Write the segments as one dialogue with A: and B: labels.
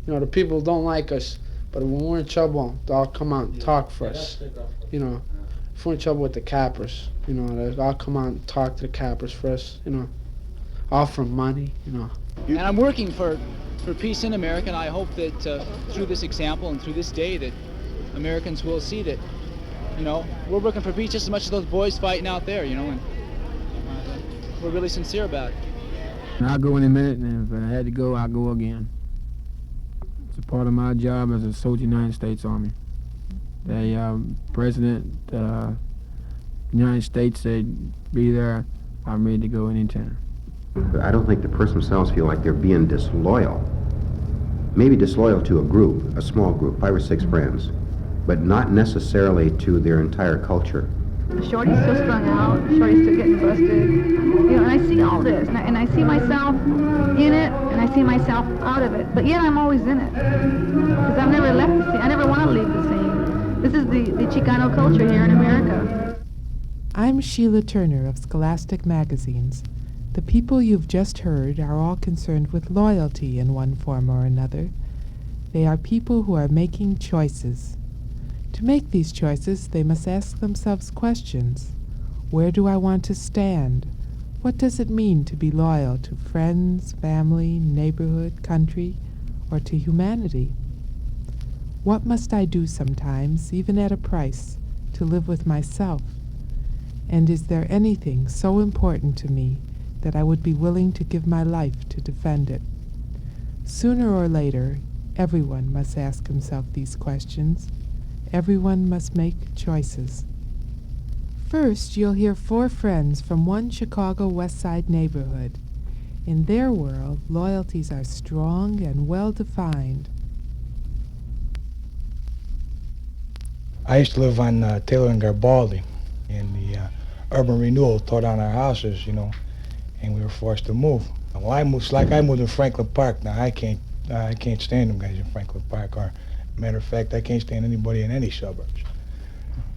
A: You know, the people don't like us, but when we're in trouble, they'll come out and talk for us. You know, if we're in trouble with the cappers, you know, they'll come out and talk to the cappers for us, you know, offer 'em money, you know.
B: And I'm working for peace in America, and I hope that through this example and through this day that Americans will see that, you know, we're working for peace just as much as those boys fighting out there, you know, and we're really sincere about it.
C: I'll go in a minute, and if I had to go, I'll go again. It's a part of my job as a soldier in the United States Army. The President of the United States said, be there, I'm ready to go anytime.
D: I don't think the person themselves feel like they're being disloyal. Maybe disloyal to a group, a small group, 5 or 6 friends, but not necessarily to their entire culture.
E: Shorty's still strung out, Shorty's still getting busted, you know, and I see all this, and I see myself in it, and I see myself out of it, but yet I'm always in it, because I've never left the scene, I never want to leave the scene. This is the Chicano culture here in America.
F: I'm Sheila Turner of Scholastic magazines. The people you've just heard are all concerned with loyalty in one form or another. They are people who are making choices. To make these choices, they must ask themselves questions. Where do I want to stand? What does it mean to be loyal to friends, family, neighborhood, country, or to humanity? What must I do sometimes, even at a price, to live with myself? And is there anything so important to me that I would be willing to give my life to defend it? Sooner or later, everyone must ask himself these questions. Everyone must make choices. First, you'll hear 4 friends from one Chicago West Side neighborhood. In their world, loyalties are strong and well-defined.
G: I used to live on Taylor and Garibaldi, and the urban renewal tore down our houses, you know, and we were forced to move. Well, I moved in Franklin Park. Now I can't stand them guys in Franklin Park. Or, matter of fact, I can't stand anybody in any suburbs.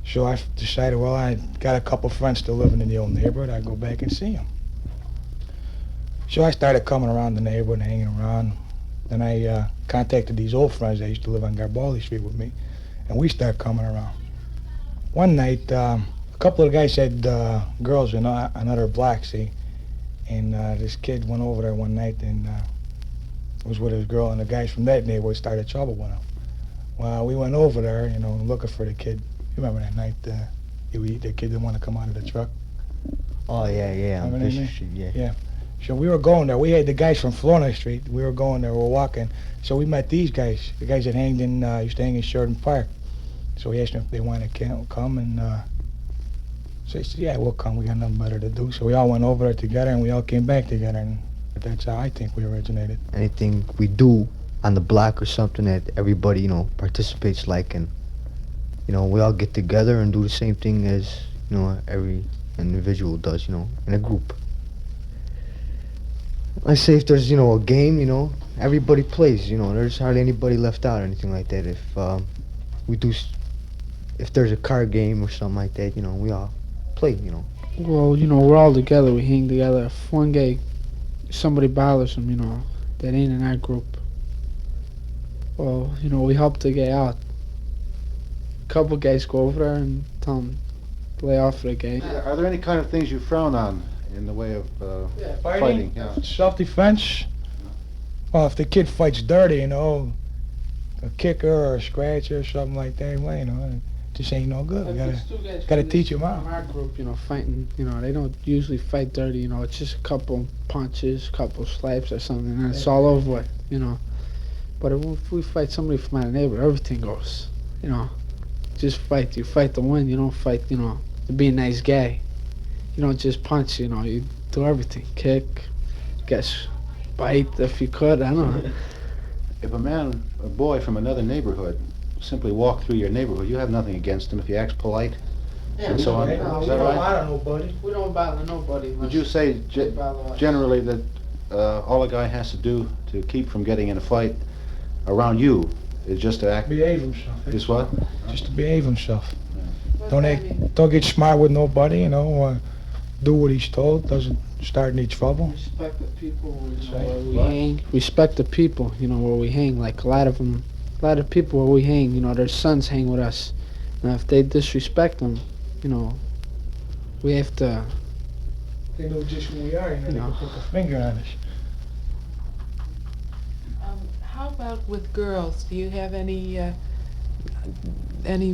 G: So I decided, well, I got a couple friends still living in the old neighborhood. I'd go back and see them. So I started coming around the neighborhood and hanging around. Then I contacted these old friends that used to live on Garibaldi Street with me, and we started coming around. One night, a couple of guys had girls in another block, see, and this kid went over there one night and was with his girl, and the guys from that neighborhood started trouble with him. Well, we went over there, you know, looking for the kid. You remember that night, the kid didn't want to come out of the truck?
H: Oh, yeah,
G: Remember
H: on
G: that
H: Bishop
G: night?
H: Street, yeah.
G: Yeah. So we were going there. We had the guys from Florida Street. We were going there, we were walking. So we met these guys, the guys that used to hang in Sheridan Park. So we asked them if they wanted to come, and so they said, yeah, we'll come. We got nothing better to do. So we all went over there together, and we all came back together, and that's how I think we originated.
H: Anything we do on the block or something that everybody, you know, participates like, and, you know, we all get together and do the same thing as, you know, every individual does, you know, in a group. Let's say if there's, you know, a game, you know, everybody plays, you know, there's hardly anybody left out or anything like that. If there's a card game or something like that, you know, we all play, you know.
A: Well, you know, we're all together, we hang together. If one guy, somebody bothers him, you know, that ain't in our group, well, you know, we help the guy out. A couple guys go over there and tell him to lay off the guy.
I: Are there any kind of things you frown on in the way of fighting? Yeah.
G: Self-defense? Well, if the kid fights dirty, you know, a kicker or a scratch or something like that, well, you know, it just ain't no good. We gotta teach them out.
A: From our group, you know, fighting, you know, they don't usually fight dirty, you know, it's just a couple punches, a couple slaps or something, and it's all over with, you know. But if we fight somebody from our neighborhood, everything goes, you know. Just fight. You fight to win. You don't fight, you know, to be a nice guy. You don't just punch, you know. You do everything. Kick, guess, bite if you could. I don't know.
I: If a boy from another neighborhood simply walk through your neighborhood, you have nothing against him if he acts polite and so on. Is that right?
G: I don't know, buddy.
A: We don't bother nobody.
I: Would you say generally that all a guy has to do to keep from getting in a fight around you is just to act?
G: Behave himself.
I: Is what?
G: Just to behave himself. Don't get smart with nobody, you know. do what he's told, doesn't start any trouble.
A: Respect the people, you know,
G: Right.
A: where we hang. Respect the people, you know, where we hang. Like a lot of people where we hang, you know, their sons hang with us. Now, if they disrespect them, you know, we have to.
G: They know just who we are, and then they
A: No.
G: can put the finger on us.
F: How about with girls? Do you have any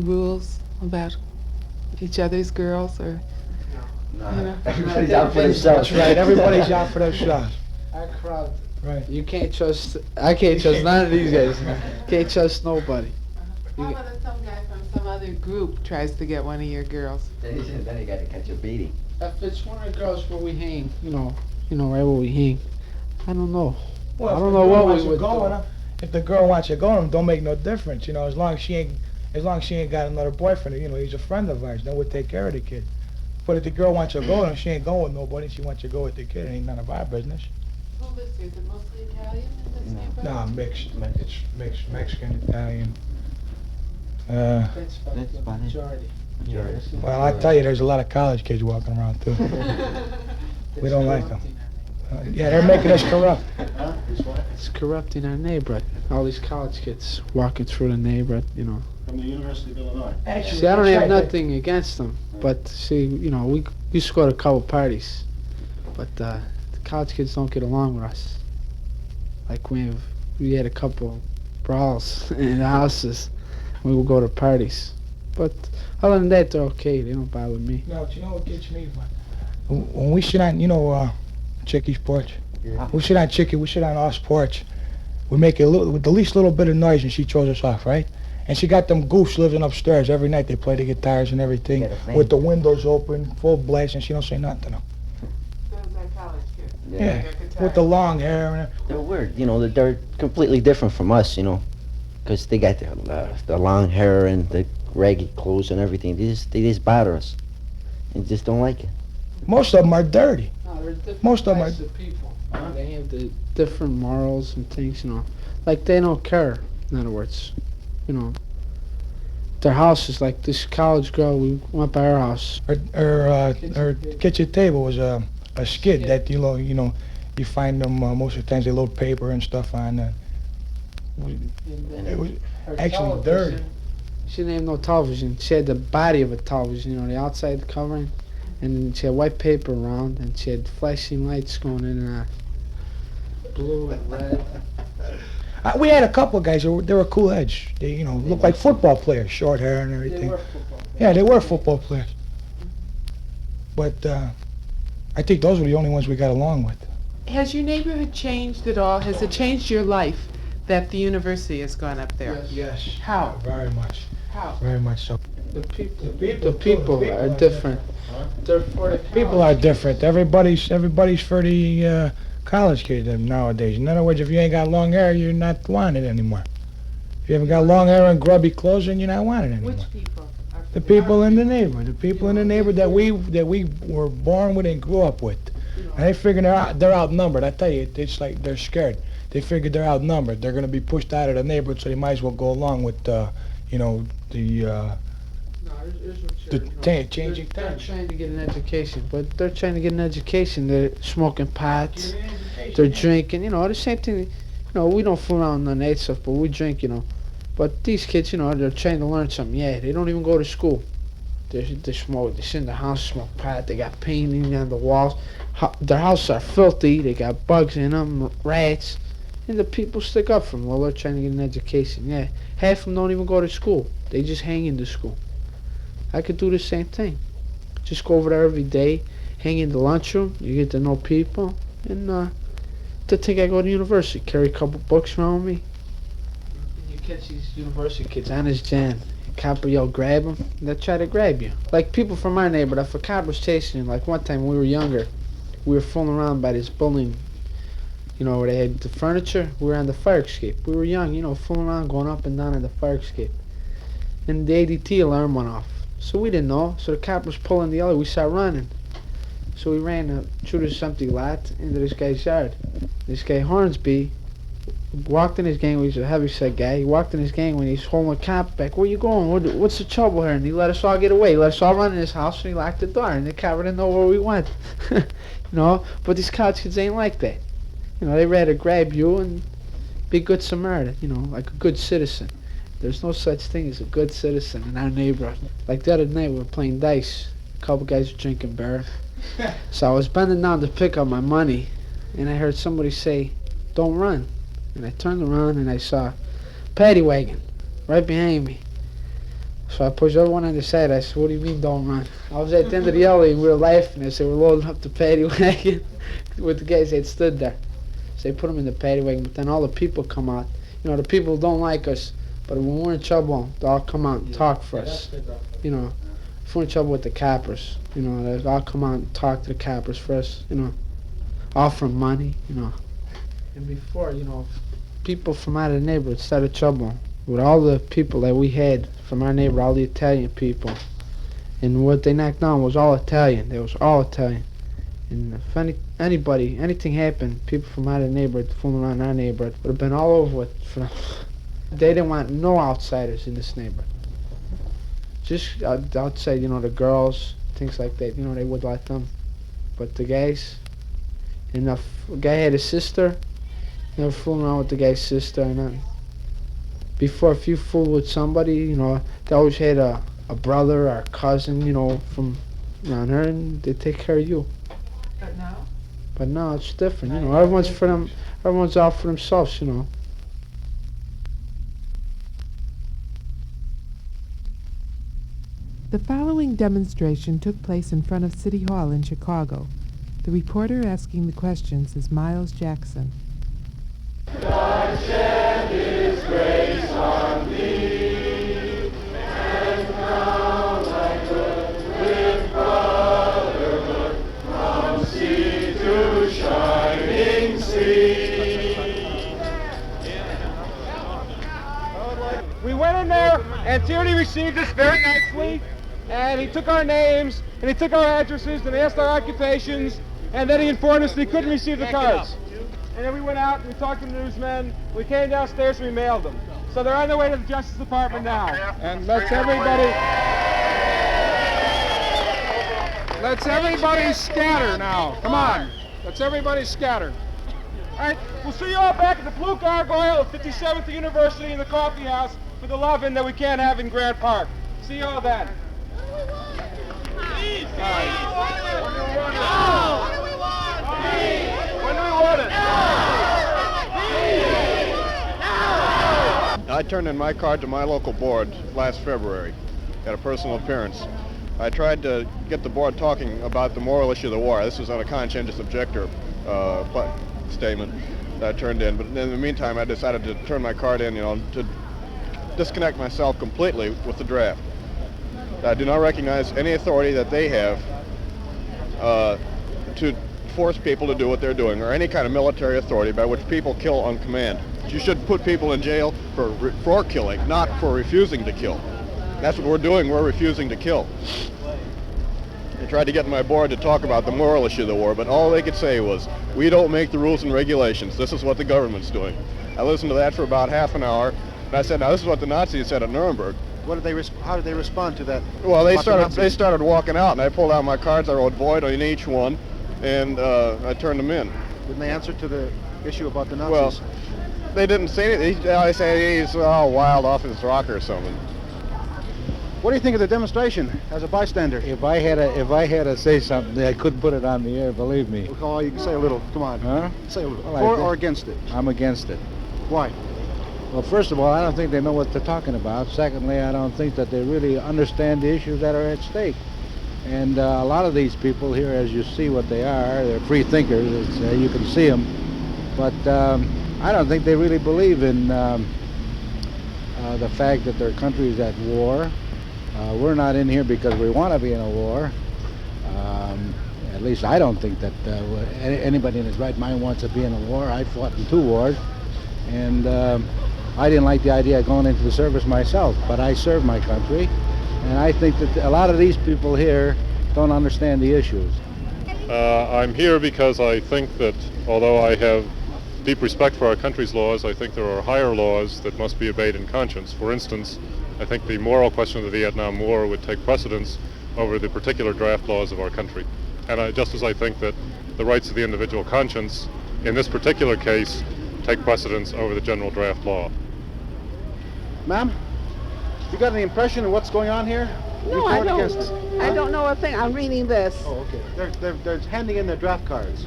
F: rules about each other's girls, or you know?
J: Everybody's out for themselves.
G: That's right, everybody's out for themselves.
A: Our crowd,
G: Right.
A: you can't trust. I can't trust none of these guys. Can't trust nobody.
F: How about if some guy from some other group tries to get one of your girls?
J: Then you gotta catch a beating.
A: If it's one of the girls where we hang, you know, right where we hang, I don't know.
G: Well,
A: I
G: if
A: don't
G: the
A: know
G: girl
A: what
G: wants
A: we
G: to
A: would
G: go
A: do.
G: with her, if the girl wants to go with him, don't make no difference, you know, as long as she ain't got another boyfriend, you know, he's a friend of ours, then we'll take care of the kid. But if the girl wants to go with him, she ain't going with nobody, she wants to go with the kid, it ain't none of our business.
F: Who lives here? Is it mostly Italian in this neighborhood?
G: Nah, mixed, it's mixed, Mexican, Italian.
A: That's
J: That's
A: the
J: funny.
A: majority.
G: Well, I tell you, there's a lot of college kids walking around too. We don't like them. Yeah, they're making us corrupt.
I: Huh? It's what?
A: It's corrupting our neighborhood. All these college kids walking through the neighborhood, you know.
I: From the University of Illinois.
G: Actually,
A: See, I don't
G: that's
A: have
G: right,
A: nothing against them, but see, you know, we used to go to a couple parties, but the college kids don't get along with us. Like we had a couple brawls in the houses. We would go to parties, but other than that, they're okay. They don't bother me.
G: No, but you know what gets me? When we sit on, you know, Chickie's porch.
J: Yeah.
G: We sit on Chickie, we sit on Off's porch. We make a little, with the least little bit of noise, and she throws us off, right? And she got them goofs living upstairs. Every night they play the guitars and everything,
J: Yeah, the thing.
G: with the windows open, full blast, and she don't say nothing to them.
F: Those are college kids.
G: Yeah,
F: Like a guitar.
G: with the long hair and
J: They're weird, you know, they're completely different from us, you know, because they got the long hair and the ragged clothes and everything. They just bother us and just don't like it.
G: most of them are dirty.
A: No, they're different
G: Most of 'em
A: types of people. They have the different morals and things, you know. Like they don't care. In other words, you know. Their house is like this college girl. We went by her house.
G: Her kitchen table was a skid that you know you find them most of the times they load paper and stuff on. It was
A: Her
G: actually
A: television,
G: dirty.
A: She didn't have no television. She had the body of a television, you know, the outside covering, and then she had white paper around, and she had flashing lights going in and out, blue and red.
G: We had a couple of guys. They were cool heads. They looked like football players, short hair and
A: They
G: everything.
A: were football players.
G: Yeah, they were football players. But I think those were the only ones we got along with.
F: Has your neighborhood changed at all? Has it changed your life that the university has gone up there?
G: Yes.
F: How?
G: Very much.
F: How?
G: Very much so.
A: The people
G: people
A: are different. They're for the
G: People are different. Everybody's for the college kids nowadays. In other words, if you ain't got long hair, you're not wanted anymore. If you haven't got long hair and grubby clothes, then you're not wanted anymore.
F: Which people? Are
G: The people in the neighborhood. The people in the neighborhood that we were born with and grew up with. And they figure they're outnumbered. I tell you, it's like they're scared. They figure they're outnumbered. They're going to be pushed out of the neighborhood, so they might as well go along with, changing
A: They're
G: times.
A: trying to get an education, but they're trying to get an education. They're smoking pots, they're drinking, the same thing. We don't fool around on that stuff, but we drink, But these kids, they're trying to learn something. Yeah, they don't even go to school. They smoke. They sit in the house, smoke pot. They got painting on the walls. Their houses are filthy. They got bugs in them, rats, and the people stick up for them. Well, they're trying to get an education. Yeah, half of them don't even go to school. They just hang in the school. I could do the same thing. Just go over there every day, hang in the lunchroom. You get to know people, and to think I go to university, carry a couple books around me. And you catch these university kids, honest Jan. Copper yell, grab them, and they'll try to grab you. Like people from our neighborhood, if a cop was chasing you, like one time when we were younger, we were fooling around by this building, where they had the furniture. We were on the fire escape. We were young, fooling around, going up and down on the fire escape. And the ADT alarm went off. So we didn't know. So the cop was pulling the other. We started running. So we ran through this empty lot into this guy's yard. This guy Hornsby walked in his gang. He's a heavyset guy. He walked in his gang when he's holding a cop back. Where you going? What's the trouble here? And he let us all get away. He let us all run in his house, and he locked the door. And the cop didn't know where we went. You know, but these college kids ain't like that. You know, they rather grab you and be a good Samaritan. You know, like a good citizen. There's no such thing as a good citizen in our neighborhood. Like the other night, we were playing dice. A couple guys were drinking beer. So I was bending down to pick up my money, and I heard somebody say, "Don't run." And I turned around and I saw a paddy wagon right behind me. So I pushed everyone on the side. I said, "What do you mean, don't run?" I was at the end of the alley and we were laughing as they were loading up the paddy wagon with the guys that stood there. So they put them in the paddy wagon, but then all the people come out. You know, the people don't like us, but when we're in trouble, they all come out and talk for us. You know, if we're in trouble with the coppers, you know, they all come out and talk to the coppers for us, you know, offer money, you know. And before, you know, people from out of the neighborhood started trouble with all the people that we had from our neighborhood, all the Italian people. And what they knocked down was all Italian. They was all Italian. And if anything happened, people from out of the neighborhood fooling around our neighborhood would have been all over it for them. They didn't want no outsiders in this neighborhood. Just outside, you know, the girls, things like that, you know, they would let them. But the guys, and if a guy had a sister, they were fooling around with the guy's sister. And then before, if you fooled with somebody, you know, they always had a brother or a cousin, you know, from around her, and they take care of you.
F: But now?
A: But now it's different, you know. Everyone's for them. Everyone's out for themselves, you know.
F: The following demonstration took place in front of City Hall in Chicago. The reporter asking the questions is Miles Jackson.
K: God shed His grace on thee, and crown thy good with brotherhood, from sea to shining sea.
L: We went in there, and Tierney received us very nicely, and he took our names, and he took our addresses, and he asked our occupations, and then he informed us that he couldn't receive the cards. And then we went out and we talked to the newsmen. We came downstairs and we mailed them. So they're on their way to the Justice Department now. And let's everybody scatter now. Come on. Let's everybody scatter. All right, we'll see you all back at the Blue Gargoyle at 57th University in the coffee house for the loving that we can't have in Grant Park. See you all then. Please. All right. When do we want it?
M: I turned in my card to my local board last February at a personal appearance. I tried to get the board talking about the moral issue of the war. This was on a conscientious objector statement that I turned in. But in the meantime, I decided to turn my card in, you know, to disconnect myself completely with the draft. I do not recognize any authority that they have to force people to do what they're doing, or any kind of military authority by which people kill on command. You should put people in jail for killing, not for refusing to kill. That's what we're doing. We're refusing to kill. I tried to get my board to talk about the moral issue of the war, but all they could say was, "We don't make the rules and regulations. This is what the government's doing." I listened to that for about half an hour, and I said, "Now this is what the Nazis said at Nuremberg."
I: What did they how did they respond to that?
M: Well, they started walking out, and I pulled out my cards. I wrote void on each one, and I turned them in.
I: Didn't they answer to the issue about the Nazis?
M: Well, they didn't say anything. They say he's all wild off his rocker or something.
I: What do you think of the demonstration as a bystander?
N: If I had to say something, I couldn't put it on the air. Believe me.
I: Oh, you can say a little. Come on.
N: Huh?
I: Say a little.
N: Well,
I: For or against it?
N: I'm against it.
I: Why?
N: Well, first of all, I don't think they know what they're talking about. Secondly, I don't think that they really understand the issues that are at stake. And a lot of these people here, as you see what they are, they're free thinkers. You can see them. But I don't think they really believe in the fact that their country is at war. We're not in here because we want to be in a war. At least I don't think that anybody in his right mind wants to be in a war. I fought in 2 wars. And I didn't like the idea of going into the service myself, but I served my country, and I think that a lot of these people here don't understand the issues.
O: I'm here because I think that although I have deep respect for our country's laws, I think there are higher laws that must be obeyed in conscience. For instance, I think the moral question of the Vietnam War would take precedence over the particular draft laws of our country. And just as I think that the rights of the individual conscience, in this particular case, take precedence over the general draft law.
I: Ma'am, you got any impression of what's going on here?
P: No, I don't. I don't know a thing. I'm reading this.
I: Oh, okay. They're handing in their draft cards.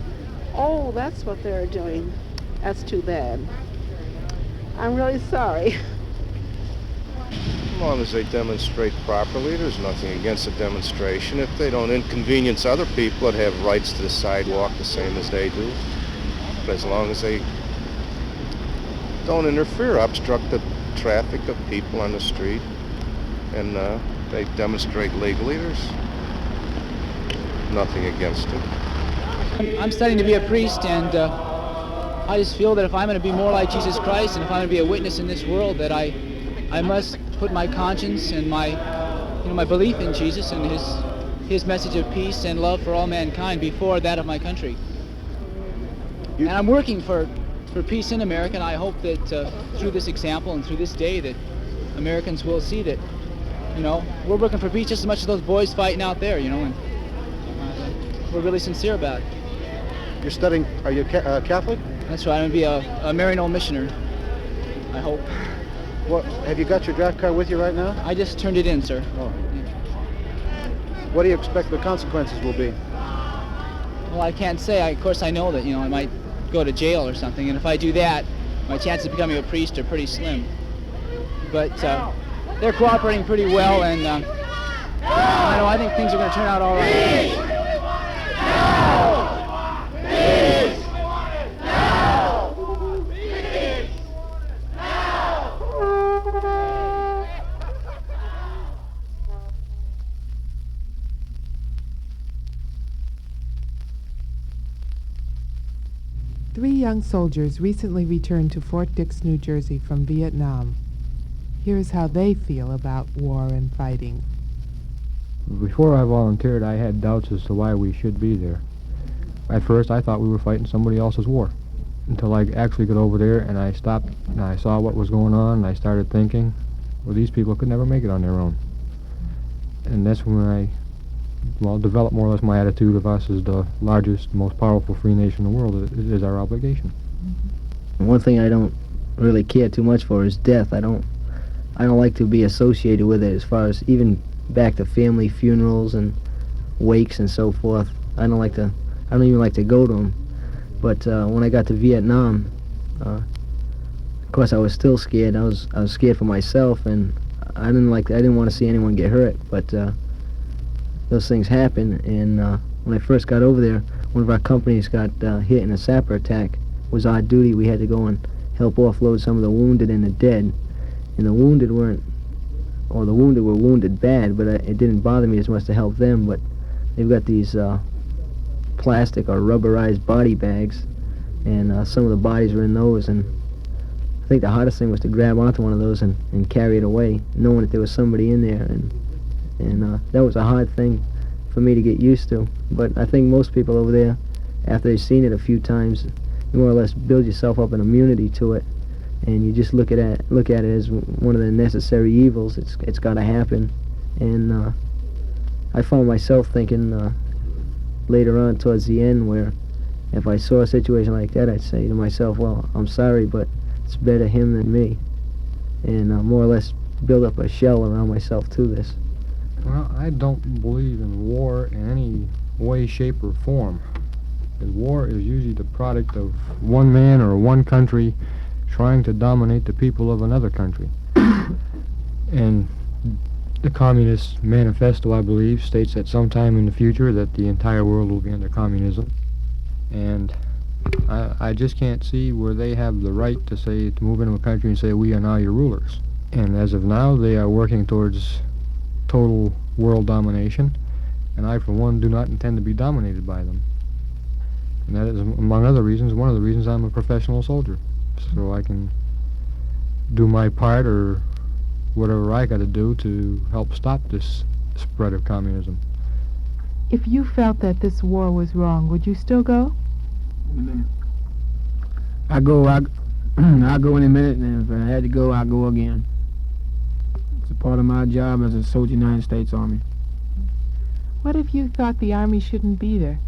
P: Oh, that's what they're doing. That's too bad. I'm really sorry.
Q: As long as they demonstrate properly, there's nothing against a demonstration. If they don't inconvenience other people that have rights to the sidewalk the same as they do. But as long as they don't interfere, obstruct the traffic of people on the street, and they demonstrate legally, there's nothing against it.
B: I'm studying to be a priest, and I just feel that if I'm going to be more like Jesus Christ, and if I'm going to be a witness in this world, that I must put my conscience and my belief in Jesus and his message of peace and love for all mankind before that of my country. And I'm working for peace in America, and I hope that through this example and through this day that Americans will see that, we're working for peace just as much as those boys fighting out there, and we're really sincere about it.
I: You're studying, are you Catholic?
B: That's right, I'm going to be a Maryknoll missioner, I hope.
I: What, have you got your draft card with you right now?
B: I just turned it in, sir.
I: Oh. What do you expect the consequences will be?
B: Well, I can't say. Of course, I know that, I might go to jail or something, and if I do that, my chances of becoming a priest are pretty slim. But they're cooperating pretty well, and I think things are going to turn out all right.
F: Three young soldiers recently returned to Fort Dix, New Jersey from Vietnam. Here's how they feel about war and fighting.
C: Before I volunteered, I had doubts as to why we should be there. At first, I thought we were fighting somebody else's war. Until I actually got over there and I stopped and I saw what was going on and I started thinking, well, these people could never make it on their own. And that's when I developed more or less my attitude of us as the largest, most powerful free nation in the world is our obligation.
J: One thing I don't really care too much for is death. I don't like to be associated with it as far as even back to family funerals and wakes and so forth. I don't even like to go to them. But when I got to Vietnam, of course I was still scared. I was scared for myself, and I didn't want to see anyone get hurt. But those things happen, and when I first got over there, one of our companies got hit in a sapper attack. It was our duty. We had to go and help offload some of the wounded and the dead. And the wounded were wounded bad, but it didn't bother me as much to help them. But they've got these plastic or rubberized body bags, and some of the bodies were in those, and I think the hardest thing was to grab onto one of those and carry it away, knowing that there was somebody in there, and that was a hard thing for me to get used to. But I think most people over there, after they've seen it a few times, you more or less build yourself up an immunity to it, and you just look at it as one of the necessary evils. It's got to happen. And I found myself thinking later on towards the end, where if I saw a situation like that, I'd say to myself, well, I'm sorry, but it's better him than me, and more or less build up a shell around myself to this.
C: Well, I don't believe in war in any way, shape, or form. Because war is usually the product of one man or one country trying to dominate the people of another country. And the Communist Manifesto, I believe, states that sometime in the future that the entire world will be under communism. And I just can't see where they have the right to move into a country and say, we are now your rulers. And as of now, they are working towards total world domination, and I, for one, do not intend to be dominated by them. And that is, among other reasons, one of the reasons I'm a professional soldier, so I can do my part or whatever I got to do to help stop this spread of communism.
F: If you felt that this war was wrong, would you still go?
C: I'll go in a minute, and if I had to go, I'll go again. It's a part of my job as a soldier in the United States Army.
F: What if you thought the Army shouldn't be there?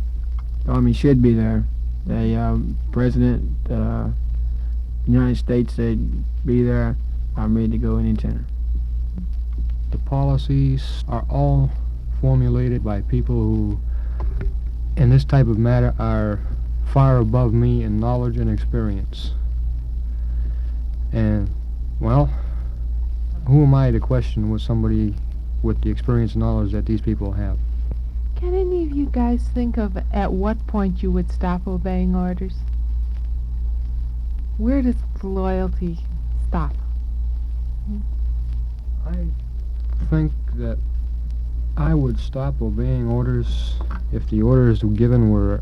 C: The Army should be there. The President of the United States said, be there. I'm ready to go anytime.
R: The policies are all formulated by people who, in this type of matter, are far above me in knowledge and experience. And, well, who am I to question with somebody with the experience and knowledge that these people have?
F: Can any of you guys think of at what point you would stop obeying orders? Where does loyalty stop?
R: I think that I would stop obeying orders if the orders given were,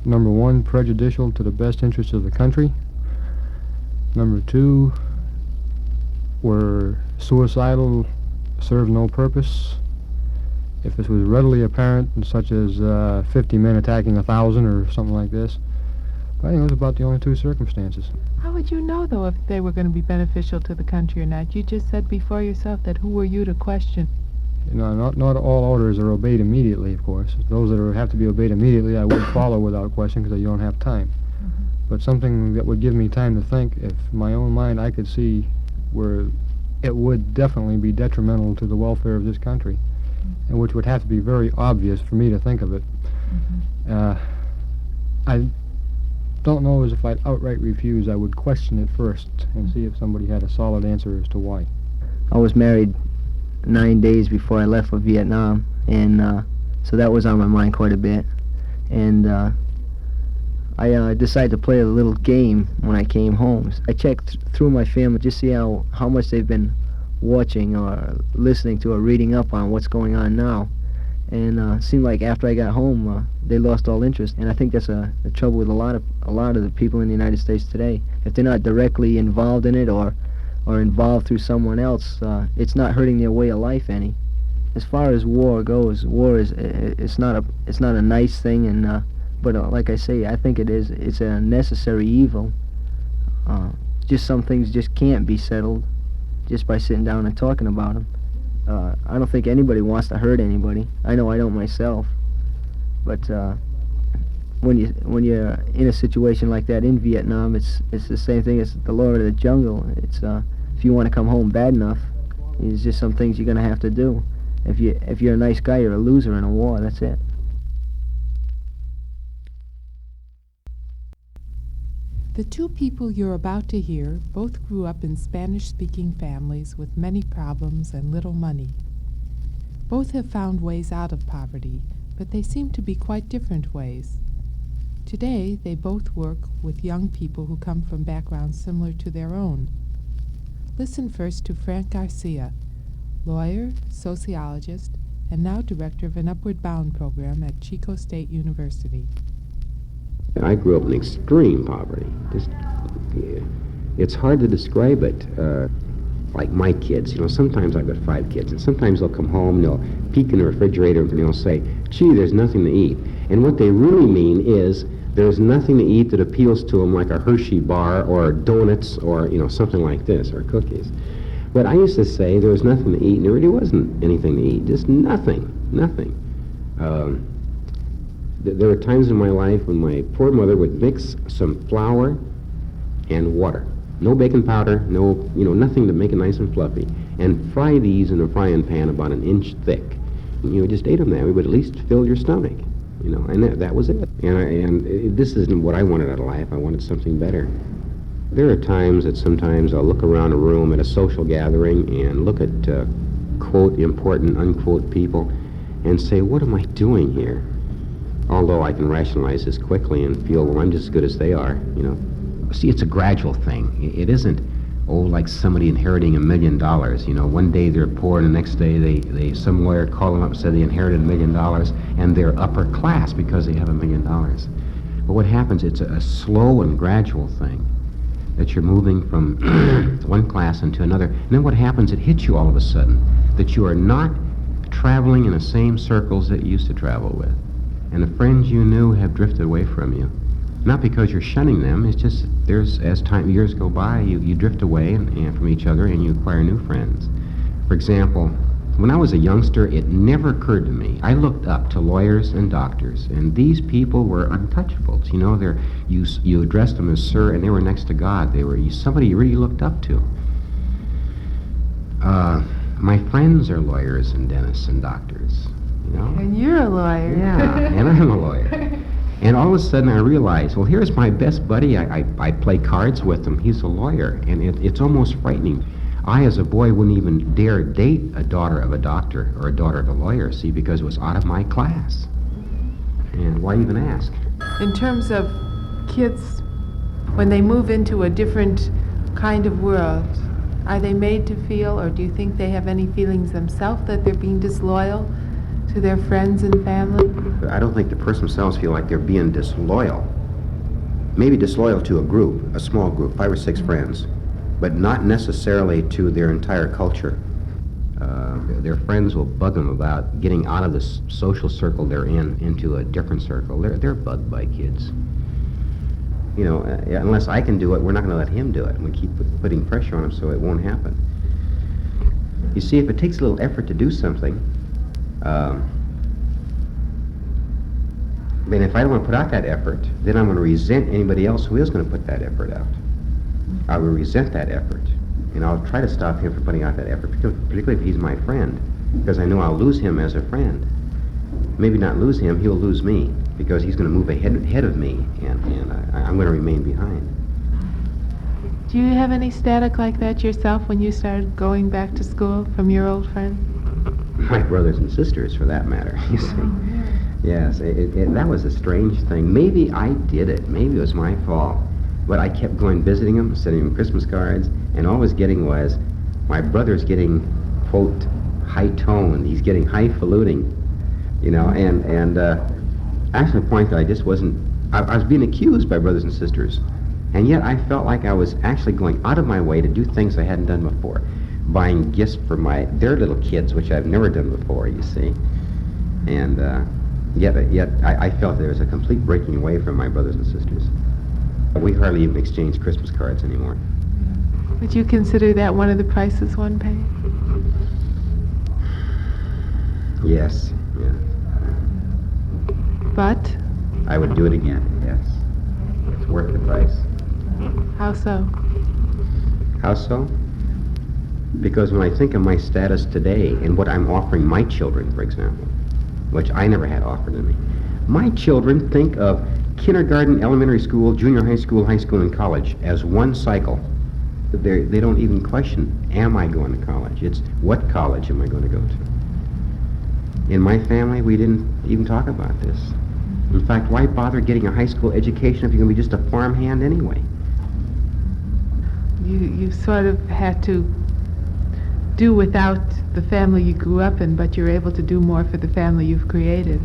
R: number one, prejudicial to the best interests of the country. Number two, were suicidal, served no purpose. If this was readily apparent, such as 50 men attacking 1,000 or something like this, I think those are about the only two circumstances.
F: How would you know, though, if they were going to be beneficial to the country or not? You just said before yourself that who were you to question?
R: You know, not all orders are obeyed immediately, of course. Those that have to be obeyed immediately, I would follow without question because you don't have time. But something that would give me time to think, if my own mind I could see where it would definitely be detrimental to the welfare of this country, and which would have to be very obvious for me to think of it. I don't know as if I'd outright refuse. I would question it first and see if somebody had a solid answer as to why.
J: I was married 9 days before I left for Vietnam, and so that was on my mind quite a bit. And I decided to play a little game when I came home. I checked through my family just to see how much they've been watching or listening to or reading up on what's going on now. And it seemed like after I got home, they lost all interest. And I think that's the trouble with a lot of the people in the United States today. If they're not directly involved in it or involved through someone else, it's not hurting their way of life any. As far as war goes, war is it's not a nice thing, and but like I say, I think it is. It's a necessary evil. Just some things just can't be settled just by sitting down and talking about them. I don't think anybody wants to hurt anybody. I know I don't myself. But when you're in a situation like that in Vietnam, it's the same thing as the Lord of the Jungle. It's if you want to come home bad enough, it's just some things you're gonna have to do. If you're a nice guy, you're a loser in a war. That's it.
F: The two people you're about to hear both grew up in Spanish-speaking families with many problems and little money. Both have found ways out of poverty, but they seem to be quite different ways. Today, they both work with young people who come from backgrounds similar to their own. Listen first to Frank Garcia, lawyer, sociologist, and now director of an Upward Bound program at Chico State University.
D: I grew up in extreme poverty. It's hard to describe it. Like my kids, sometimes I've got 5 kids, and sometimes they'll come home and they'll peek in the refrigerator and they'll say, gee, there's nothing to eat. And what they really mean is there's nothing to eat that appeals to them, like a Hershey bar or donuts or, something like this, or cookies. But I used to say there was nothing to eat, and there really wasn't anything to eat, just nothing. There were times in my life when my poor mother would mix some flour and water. No baking powder, nothing to make it nice and fluffy. And fry these in a frying pan about an inch thick. You just ate them that way, but at least fill your stomach, and that was it. And this isn't what I wanted out of life. I wanted something better. There are times that sometimes I'll look around a room at a social gathering and look at, quote, important, unquote, people and say, what am I doing here? Although I can rationalize this quickly and feel, well, I'm just as good as they are, See, it's a gradual thing. It isn't, like somebody inheriting $1 million. One day they're poor and the next day they some lawyer called them up and said they inherited $1 million and they're upper class because they have $1 million. But what happens, it's a slow and gradual thing that you're moving from one class into another. And then what happens, it hits you all of a sudden that you are not traveling in the same circles that you used to travel with. And the friends you knew have drifted away from you. Not because you're shunning them, it's just there's, as years go by, you drift away and from each other and you acquire new friends. For example, when I was a youngster, it never occurred to me. I looked up to lawyers and doctors, and these people were untouchables. You know, you addressed them as sir, and they were next to God. They were somebody you really looked up to. My friends are lawyers and dentists and doctors, you know.
F: And you're a lawyer.
D: Yeah, and I'm a lawyer. And all of a sudden I realized, well, here's my best buddy. I play cards with him. He's a lawyer, and it's almost frightening. I, as a boy, wouldn't even dare date a daughter of a doctor or a daughter of a lawyer, see, because it was out of my class. And why even ask?
F: In terms of kids, when they move into a different kind of world, are they made to feel, or do you think they have any feelings themselves that they're being disloyal to their friends and family?
D: I don't think the person themselves feel like they're being disloyal. Maybe disloyal to a group, a small group, 5 or 6 friends, but not necessarily to their entire culture. Their friends will bug them about getting out of the social circle they're in into a different circle. They're bugged by kids. You know, unless I can do it, we're not going to let him do it. We keep putting pressure on him so it won't happen. You see, if it takes a little effort to do something, then if I don't want to put out that effort, then I'm going to resent anybody else who is going to put that effort out. I will resent that effort, and I'll try to stop him from putting out that effort, particularly if he's my friend, because I know I'll lose him as a friend. Maybe not lose him, he'll lose me, because he's going to move ahead of me, and I'm going to remain behind.
F: Do you have any static like that yourself when you started going back to school from your old friend?
D: My brothers and sisters, for that matter, you see. Yes, that was a strange thing. Maybe I did it. Maybe it was my fault. But I kept going visiting them, sending them Christmas cards, and all I was getting was, my brother's getting, quote, high-toned. He's getting highfalutin, you know, and actually the point that I just wasn't, I was being accused by brothers and sisters. And yet I felt like I was actually going out of my way to do things I hadn't done before. Buying gifts for their little kids, which I've never done before, you see. And yet I felt there was a complete breaking away from my brothers and sisters. We hardly even exchange Christmas cards anymore.
F: Would you consider that one of the prices one paid?
D: Yes, yeah.
F: But?
D: I would do it again, yes. It's worth the price.
F: How so?
D: How so? Because when I think of my status today and what I'm offering my children, for example, which I never had offered to me, my children think of kindergarten, elementary school, junior high school, and college as one cycle. They don't even question, am I going to college? It's what college am I going to go to? In my family, we didn't even talk about this. In fact, why bother getting a high school education if you're going to be just a farmhand anyway?
F: You sort of had to do without the family you grew up in, but you're able to do more for the family you've created.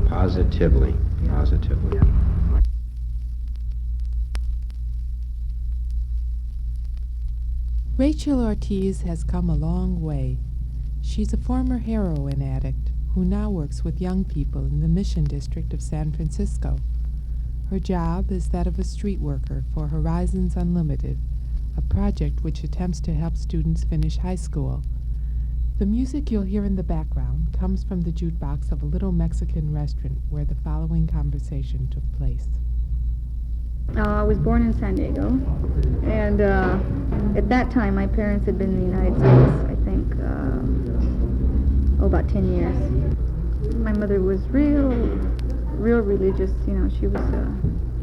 D: Positively, positively.
F: Rachael Ortiz has come a long way. She's a former heroin addict who now works with young people in the Mission District of San Francisco. Her job is that of a street worker for Horizons Unlimited, a project which attempts to help students finish high school. The music you'll hear in the background comes from the jukebox of a little Mexican restaurant where the following conversation took place.
E: I was born in San Diego, and at that time my parents had been in the United States, I think, about 10 years. My mother was real religious, you know, she was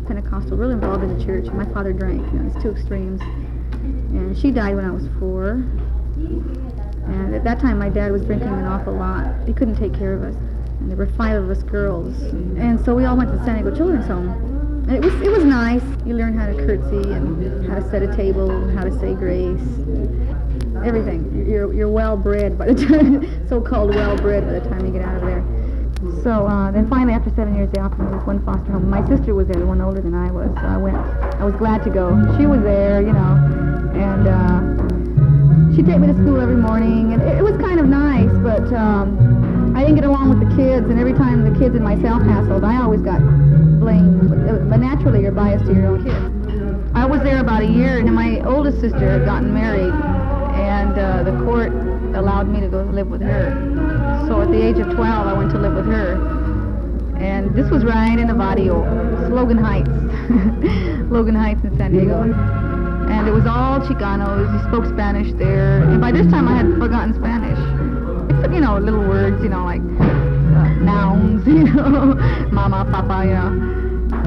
E: Pentecostal, really involved in the church. My father drank, you know, it's two extremes. And she died when I was 4. And at that time my dad was drinking an awful lot. He couldn't take care of us. And there were 5 of us girls. And so we all went to the San Diego Children's Home. And it was nice. You learn how to curtsy and how to set a table, how to say grace, everything. You're well-bred by the time, so-called well-bred by the time you get out of there. So then finally, after 7 years, they offered me this one foster home. My sister was there, the one older than I was, so I went. I was glad to go. She was there, you know, and she'd take me to school every morning, and it was kind of nice, but I didn't get along with the kids, and every time the kids in my South household, I always got blame, but naturally you're biased to your own kid. I was there about a year, and my oldest sister had gotten married, and the court allowed me to go live with her. So at the age of 12, I went to live with her. And this was right in the barrio, Logan Heights, Logan Heights in San Diego. And it was all Chicanos. You spoke Spanish there. And by this time, I had forgotten Spanish. Except, you know, little words, you know, like nouns, you know, mama, papa, you know.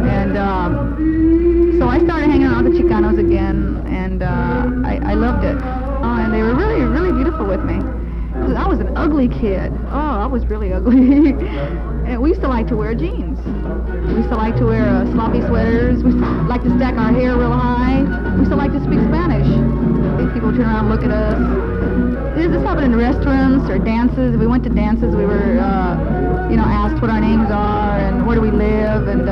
E: And so I started hanging out with the Chicanos again, and I loved it. And they were really, really beautiful with me. I was an ugly kid. Oh, I was really ugly. And we used to like to wear jeans. We used to like to wear sloppy sweaters. We used to like to stack our hair real high. We used to like to speak Spanish. People turn around and look at us. This happened in restaurants or dances. We went to dances. We were, you know, asked what our names are and where do we live and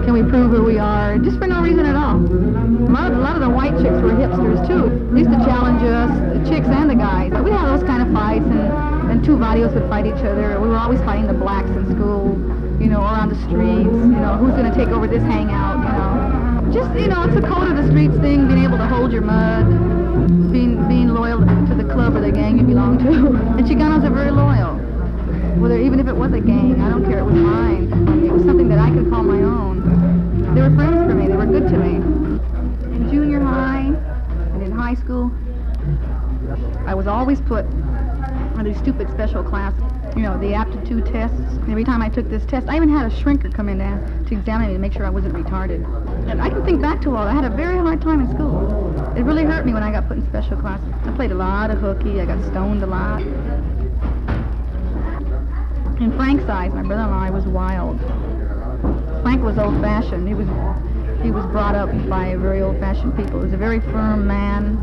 E: can we prove who we are, just for no reason at all. A lot of the white chicks were hipsters too. They used to challenge us, the chicks and the guys. We had those kind of fights, and two barrios would fight each other. We were always fighting the blacks in school, you know, or on the streets, you know, who's going to take over this hangout, you know. Just, you know, it's a code of the streets thing, being able to hold your mud, being loyal to the club or the gang you belong to. And Chicanos are very loyal. Whether, even if it was a gang, I don't care, it was mine. It was something that I could call my own. They were friends for me, they were good to me. In junior high and in high school, I was always put on these stupid special classes, you know, the aptitude tests. Every time I took this test, I even had a shrinker come in to examine me to make sure I wasn't retarded. And I can think back to all that. I had a very hard time in school. It really hurt me when I got put in special classes. I played a lot of hooky, I got stoned a lot. In Frank's eyes, my brother-in-law, I was wild. Frank was old-fashioned. He was brought up by very old-fashioned people. He was a very firm man.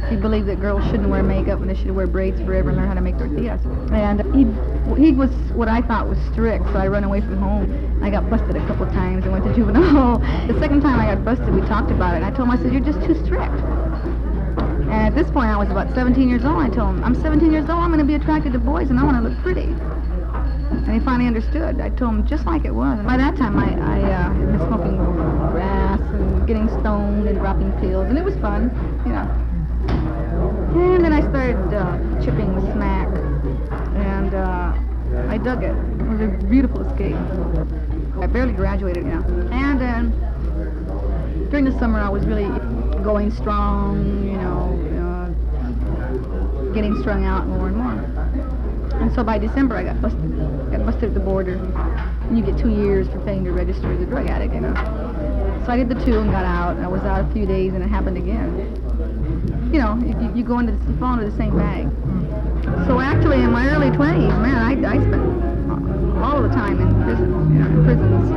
E: He believed that girls shouldn't wear makeup and they should wear braids forever and learn how to make tortillas. And he was what I thought was strict, so I ran away from home. I got busted a couple times and went to juvenile hall. The second time I got busted, we talked about it, and I told him, I said, you're just too strict. And at this point, I was about 17 years old. I told him, I'm 17 years old, I'm going to be attracted to boys, and I want to look pretty. And he finally understood. I told him just like it was. And by that time, I had been smoking grass and getting stoned and dropping pills, and it was fun, you know. And then I started chipping with smack, and I dug it. It was a beautiful escape. I barely graduated, you know. And then during the summer, I was really going strong, you know, getting strung out more and more. And so by December, I got busted. Got busted at the border. And you get 2 years for failing to register as a drug addict, you know. So I did the 2 and got out. I was out a few days, and it happened again. You know, you go into you fall into the same bag. So actually, in my early 20s, man, I spent all the time in prison, you know, in prisons.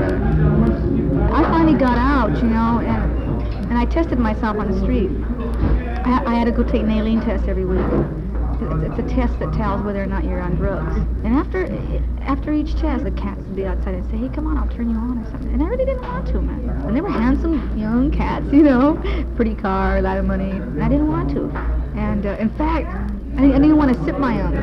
E: I finally got out, you know, and I tested myself on the street. I had to go take an alien test every week. It's a test that tells whether or not you're on drugs. And after each test, the cats would be outside and say, hey, come on, I'll turn you on or something. And I really didn't want to, man. And they were handsome young cats, you know, pretty car, a lot of money. And I didn't want to. And in fact, I didn't want to sip my own.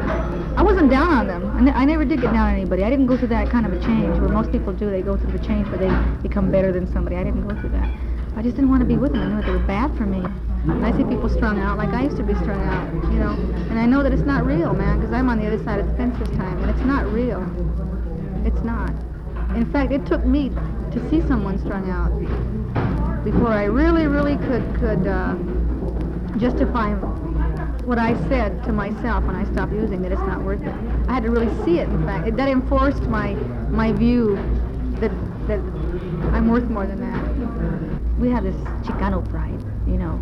E: I wasn't down on them. I never did get down on anybody. I didn't go through that kind of a change where most people do. They go through the change where they become better than somebody. I didn't go through that. I just didn't want to be with them. I knew that they were bad for me. And I see people strung out like I used to be strung out, you know. And I know that it's not real, man, because I'm on the other side of the fence this time, and it's not real. It's not. In fact, it took me to see someone strung out before I really, really could justify what I said to myself when I stopped using, that it's not worth it. I had to really see it, in fact. That enforced my view that I'm worth more than that. We have this Chicano pride, you know.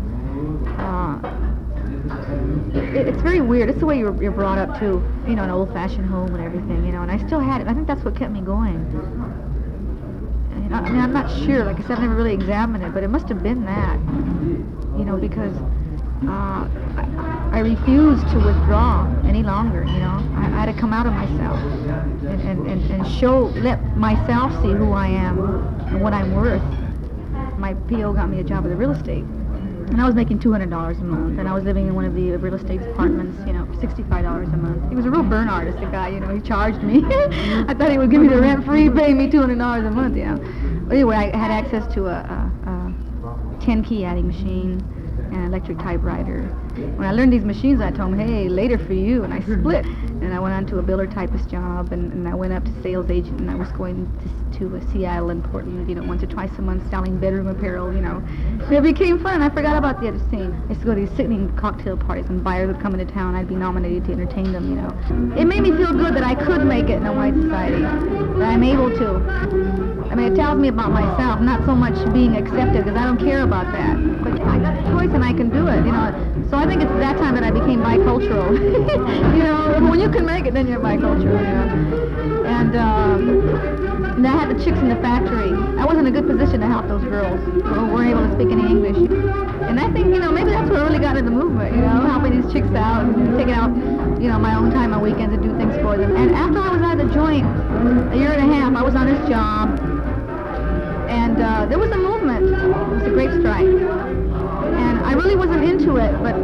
E: It's very weird. It's the way you're brought up too, you know, an old-fashioned home and everything, you know. And I still had it. I think that's what kept me going. And I mean, I'm not sure. Like I said, I've never really examined it, but it must have been that, you know, because I refused to withdraw any longer. You know, I had to come out of myself and let myself see who I am and what I'm worth. My PO got me a job with the real estate. And I was making $200 a month, and I was living in one of the real estate apartments, you know, for $65 a month. He was a real burn artist, the guy, you know, he charged me. I thought he would give me the rent free, pay me $200 a month, you know. But anyway, I had access to a 10-key adding machine and an electric typewriter. When I learned these machines, I told him, hey, later for you, and I split. And I went on to a biller typist job, and I went up to sales agent, and I was going to Seattle and Portland, you know, once or twice a month selling bedroom apparel, you know. It became fun. I forgot about the other scene. I used to go to these sickening cocktail parties, and buyers would come into town. I'd be nominated to entertain them, you know. It made me feel good that I could make it in a white society, that I'm able to. I mean, it tells me about myself, not so much being accepted, because I don't care about that. But yeah, I got the choice and I can do it, you know. So I think it's that time that I became bicultural. You know, when you can make it, then you're bicultural, you know. And I had the chicks in the factory. I was in a good position to help those girls who weren't able to speak any English. And I think, you know, maybe that's what really got into the movement, you know, helping these chicks out and taking out, you know, my own time on weekends to do things for them. And after I was out of the joint, a year and a half, I was on this job. And there was a movement. It was a great strike. And I really wasn't into it, but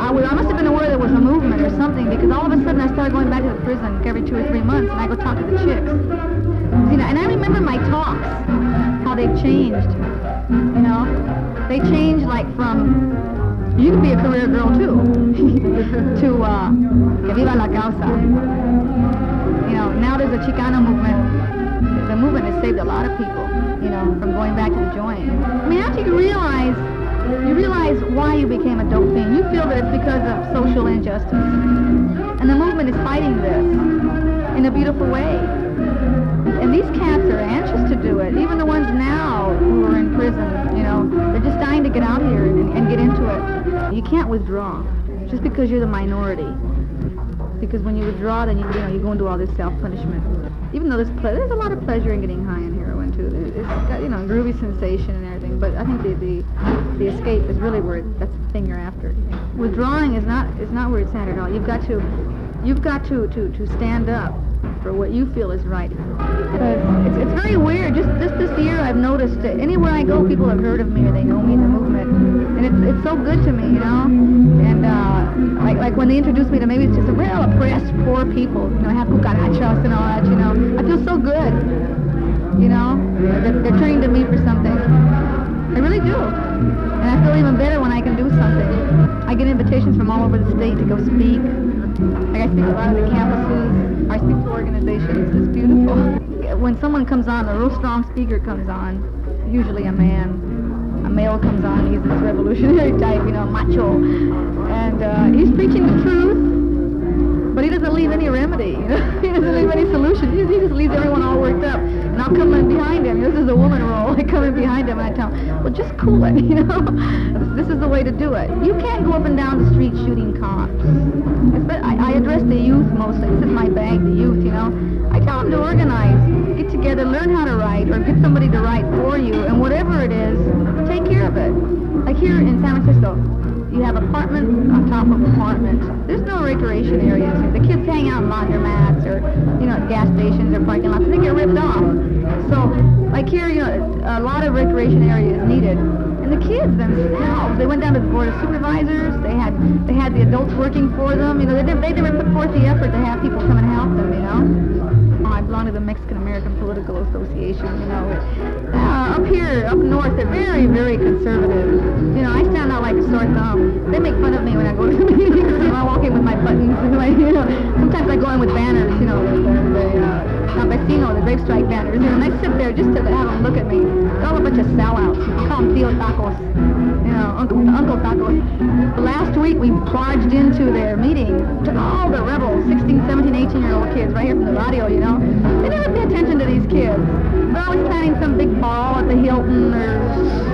E: I must have been aware there was a movement or something, because all of a sudden I started going back to the prison every 2 or 3 months, and I go talk to the chicks. You know, and I remember my talks, how they've changed. You know, they changed like from, you could be a career girl too, to que viva la causa. You know, now there's a Chicano movement. The movement has saved a lot of people, you know, from going back to the joint. I mean, after you realize why you became a dope fiend. You feel that it's because of social injustice. And the movement is fighting this in a beautiful way. And these cats are anxious to do it. Even the ones now who are in prison, you know, they're just dying to get out here and get into it. You can't withdraw just because you're the minority. Because when you withdraw, then you go into all this self-punishment. Even though there's a lot of pleasure in getting high on heroin too. It's got, you know, groovy sensation and everything. But I think the escape is really where that's the thing you're after. Withdrawing is not where it's at at all. You've got to stand up for what you feel is right. It's very weird. Just this year, I've noticed that anywhere I go, people have heard of me or they know me in the movement, and it's so good to me, you know. And like when they introduce me to maybe it's just a real oppressed poor people, you know, have cucarachas and all that, you know. I feel so good, you know. They're turning to me for something. I really do. And I feel even better when I can do something. I get invitations from all over the state to go speak. Like I speak a lot of the campuses. I speak to organizations. It's beautiful. When someone comes on, a real strong speaker comes on, usually a male comes on. He's this revolutionary type, you know, macho. And he's preaching the truth, but he doesn't leave any remedy. You know? He doesn't leave any solution. He just leaves everyone all worked up. And I'll come in behind him. This is a woman role. I come in behind him and I tell him, well, just cool it, you know. This is the way to do it. You can't go up and down the street shooting cops. I address the youth mostly. This is my bag, the youth, you know. I tell them to organize, get together, learn how to write, or get somebody to write for you, and whatever it is, take care of it. Like here in San Francisco, you have apartment on top of apartment. There's no recreation areas here. The kids hang out in laundromats or, you know, at gas stations or parking lots. They get ripped off. So, like here, you know, a lot of recreation area is needed. And the kids themselves, they went down to the board of supervisors. They had the adults working for them. You know, they never put forth the effort to have people come and help them. You know. I belong to the Mexican American Political Association. You know, up here, up north, they're very, very conservative. You know, I stand out like a sore thumb. They make fun of me when I go to the meetings. You know, I walk in with my buttons. You know, sometimes I go in with banners. You know, the Campesino, the Brave Strike banners. You know, and I sit there just to have them look at me. They're all a bunch of sellouts. We call them Tío Tacos. You know, Uncle Tacos. Last week we barged into their meeting, took all the rebels, 16, 17, 18-year-old kids right here from the radio, you know. They never pay attention to these kids. They're always planning some big ball at the Hilton or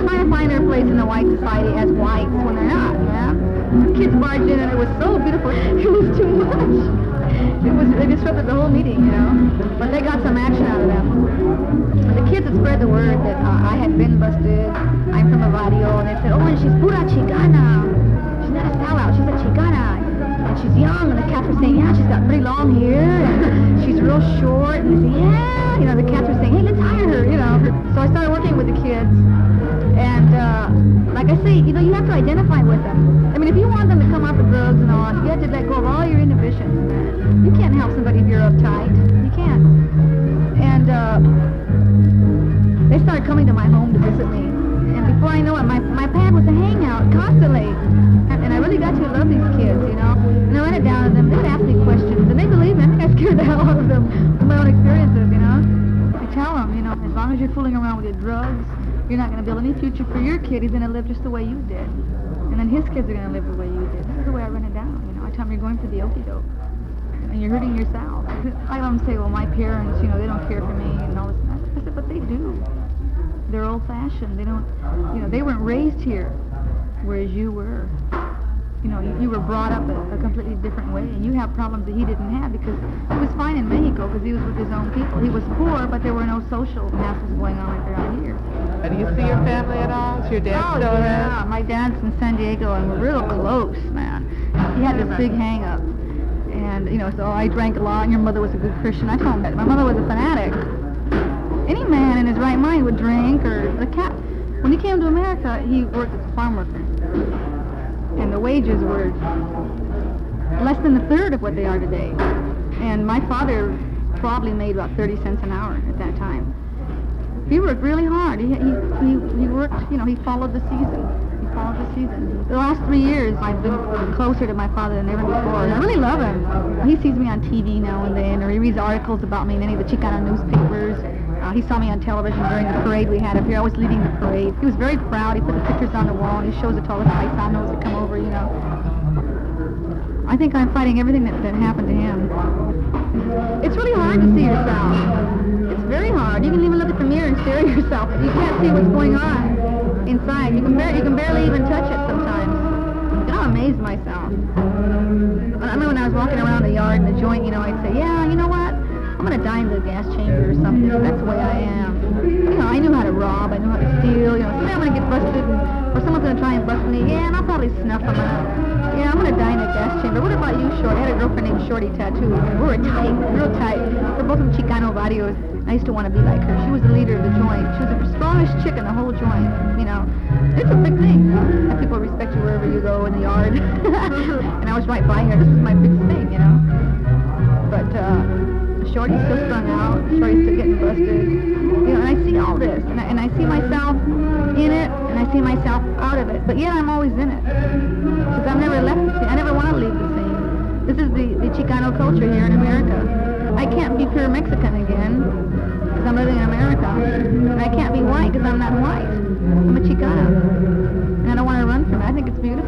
E: trying to find their place in the white society as whites when they're not, yeah. The kids barged in and it was so beautiful. It was too much. They disrupted the whole meeting, you know. But they got some action out of them. But the kids had spread the word that I had been busted. I'm from a radio, and they said, oh, and she's pura chicana. She's not a sellout, she's a chicana. And she's young, and the cats were saying, yeah, she's got pretty long hair, and she's real short, and they say, yeah, you know, the cats were saying, hey, let's hire her, you know. So I started working with the kids, And like I say, you know, you have to identify with them. I mean, if you want them to come off the drugs and all, you have to let go of all your inhibitions. You can't help somebody if you're uptight. You can't. And they started coming to my home to visit me. And before I know it, my pad was a hangout constantly. And I really got to love these kids, you know. And I ran it down to them. They would ask me questions, and they believe me. I think I scared the hell out of them with my own experiences, you know. I tell them, you know, as long as you're fooling around with your drugs, you're not going to build any future for your kid. He's going to live just the way you did. And then his kids are going to live the way you did. This is the way I run it down, you know. I tell them you're going for the okie doke. And you're hurting yourself. I let them say, well, my parents, you know, they don't care for me and all this and that. I said, but they do. They're old-fashioned. They don't, you know, they weren't raised here, whereas you were. You know, you were brought up a completely different way, and you have problems that he didn't have because he was fine in Mexico because he was with his own people. He was poor, but there were no social masses going on like there are here.
F: Do you see your family at all? Is your dad still there?
E: Yeah, my dad's in San Diego, and we're real close, man. He had this big hang-up, and, you know, so I drank a lot, and your mother was a good Christian. I told him that. My mother was a fanatic. Any man in his right mind would drink, or the cat. When he came to America, he worked as a farm worker. And the wages were less than a third of what they are today. And my father probably made about 30 cents an hour at that time. He worked really hard. He worked, you know, he followed the season. He followed the season. The last 3 years, I've been closer to my father than ever before. And I really love him. He sees me on TV now and then, or he reads articles about me in any of the Chicano newspapers. He saw me on television during the parade we had up here. I was leading the parade. He was very proud. He put the pictures on the wall, and he shows it to all the paisanos that come over, you know. I think I'm fighting everything that happened to him. It's really hard to see yourself. It's very hard. You can even look at the mirror and stare at yourself. You can't see what's going on inside. You can barely even touch it sometimes. And I'm amazed myself. I remember when I was walking around the yard in the joint, you know, I'd say, yeah, you know what? I'm going to die in the gas chamber or something. That's the way I am. You know, I knew how to rob. I knew how to steal. You know, someday I'm going to get busted, or someone's going to try and bust me. Yeah, and I'll probably snuff them out. Yeah, I'm going to die in a gas chamber. What about you, Shorty? I had a girlfriend named Shorty Tattoo. We were tight, real tight. We're both from Chicano barrios. I used to want to be like her. She was the leader of the joint. She was the strongest chick in the whole joint, you know. It's a big thing. And people respect you wherever you go in the yard. And I was right by her. This was my big thing, you know. But, Shorty's still strung out. Shorty's still getting busted. You know, and I see all this, and I see myself in it, and I see myself out of it. But yet I'm always in it, because I've never left the scene. I never want to leave the scene. This is the Chicano culture here in America. I can't be pure Mexican again, because I'm living in America. And I can't be white, because I'm not white. I'm a Chicana. And I don't want to run from it. I think it's beautiful.